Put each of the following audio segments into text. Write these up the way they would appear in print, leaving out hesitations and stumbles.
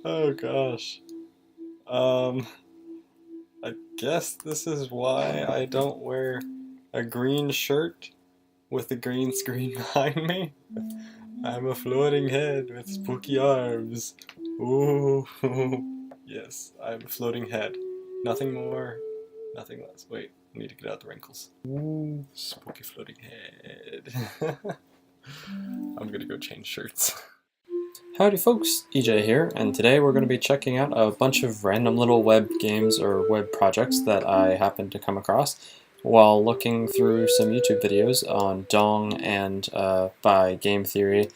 Oh gosh. Um, I guess this is why I don't wear a green shirt with a green screen behind me. I'm a floating head with spooky arms. Ooh. Yes, I'm a floating head. Nothing more, nothing less. Wait, I need to get out the wrinkles. Ooh, spooky floating head. I'm gonna go change shirts. Howdy folks, EJ here, and today we're going to be checking out a bunch of random little web games or web projects that I happened to come across while looking through some YouTube videos on Dong and by Game Theory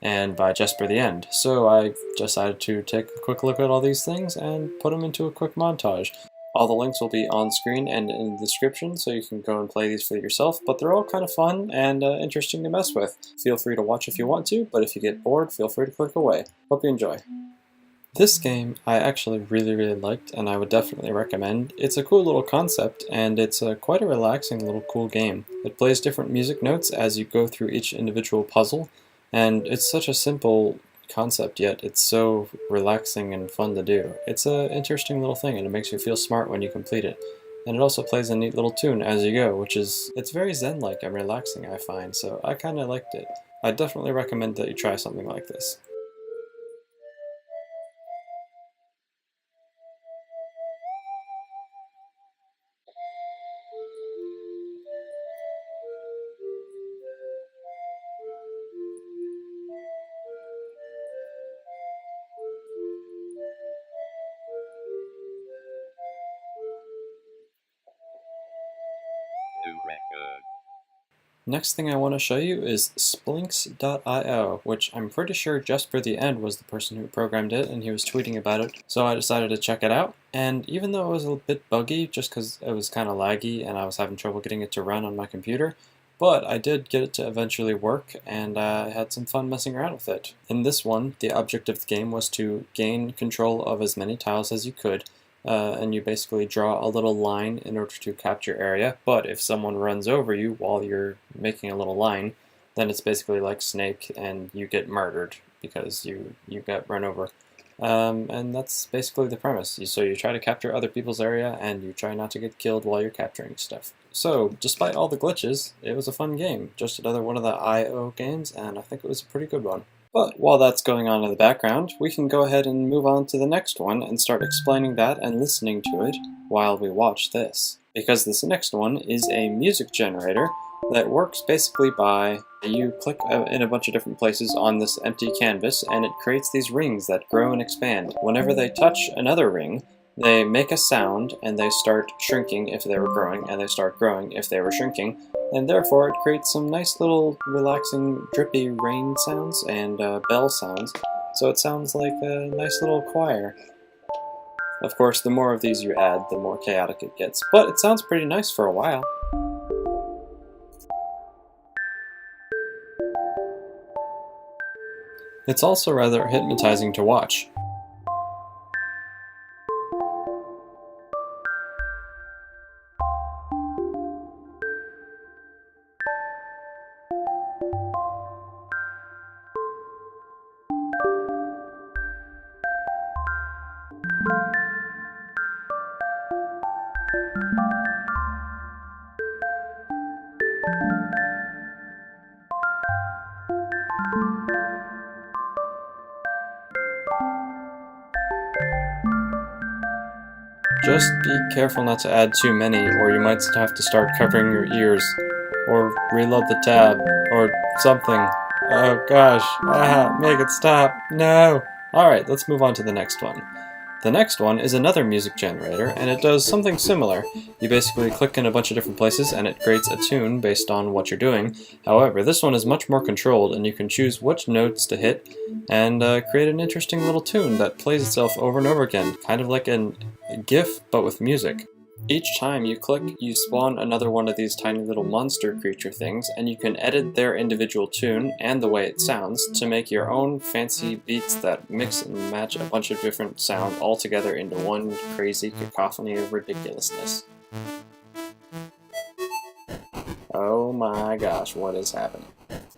and by Jesper the End. So I decided to take a quick look at all these things and put them into a quick montage. All the links will be on screen and in the description, so you can go and play these for yourself, but they're all kind of fun and interesting to mess with. Feel free to watch if you want to, but if you get bored, feel free to click away. Hope you enjoy. This game I actually really liked, and I would definitely recommend. It's a cool little concept, and it's quite a relaxing little cool game. It plays different music notes as you go through each individual puzzle, and it's such a simple concept, yet it's so relaxing and fun to do. It's an interesting little thing, and it makes you feel smart when you complete it. And it also plays a neat little tune as you go, it's very zen-like and relaxing, I find, so I kind of liked it. I definitely recommend that you try something like this. Next thing I want to show you is Splinks.io, which I'm pretty sure Jesper the End was the person who programmed it, and he was tweeting about it, so I decided to check it out. And even though it was a bit buggy, just because it was kind of laggy and I was having trouble getting it to run on my computer, but I did get it to eventually work, and I had some fun messing around with it. In this one, the object of the game was to gain control of as many tiles as you could, and you basically draw a little line in order to capture area, but if someone runs over you while you're making a little line, then it's basically like Snake and you get murdered because you got run over. And that's basically the premise. So you try to capture other people's area and you try not to get killed while you're capturing stuff. So, despite all the glitches, it was a fun game. Just another one of the I.O. games, and I think it was a pretty good one. But while that's going on in the background, we can go ahead and move on to the next one and start explaining that and listening to it while we watch this. Because this next one is a music generator that works basically by you click in a bunch of different places on this empty canvas and it creates these rings that grow and expand. Whenever they touch another ring, they make a sound and they start shrinking if they were growing, and they start growing if they were shrinking, and therefore it creates some nice little relaxing drippy rain sounds and bell sounds, so it sounds like a nice little choir. Of course, the more of these you add, the more chaotic it gets, but it sounds pretty nice for a while. It's also rather hypnotizing to watch. Just be careful not to add too many, or you might have to start covering your ears, or reload the tab, or something. Oh gosh, make it stop, no! Alright, let's move on to the next one. The next one is another music generator, and it does something similar. You basically click in a bunch of different places and it creates a tune based on what you're doing. However, this one is much more controlled, and you can choose which notes to hit and create an interesting little tune that plays itself over and over again, kind of like a GIF but with music. Each time you click, you spawn another one of these tiny little monster creature things, and you can edit their individual tune and the way it sounds to make your own fancy beats that mix and match a bunch of different sound all together into one crazy cacophony of ridiculousness. Oh my gosh, what is happening?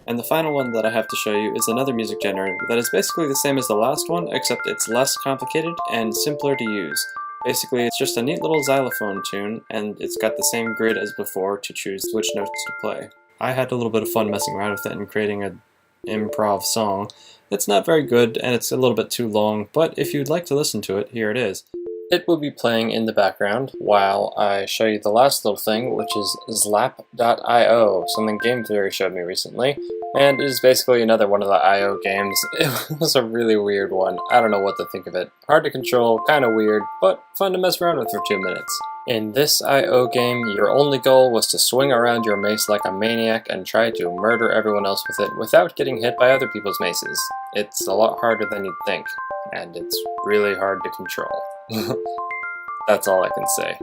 And the final one that I have to show you is another music generator that is basically the same as the last one, except it's less complicated and simpler to use. Basically, it's just a neat little xylophone tune, and it's got the same grid as before to choose which notes to play. I had a little bit of fun messing around with it and creating an improv song. It's not very good, and it's a little bit too long, but if you'd like to listen to it, here it is. It will be playing in the background while I show you the last little thing, which is Zlap.io, something Game Theory showed me recently, and it is basically another one of the I.O. games. It was a really weird one. I don't know what to think of it. Hard to control, kinda weird, but fun to mess around with for 2 minutes. In this I.O. game, your only goal was to swing around your mace like a maniac and try to murder everyone else with it without getting hit by other people's maces. It's a lot harder than you'd think, and it's really hard to control. That's all I can say.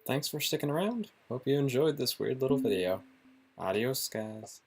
Thanks for sticking around. Hope you enjoyed this weird little video. Adios, guys.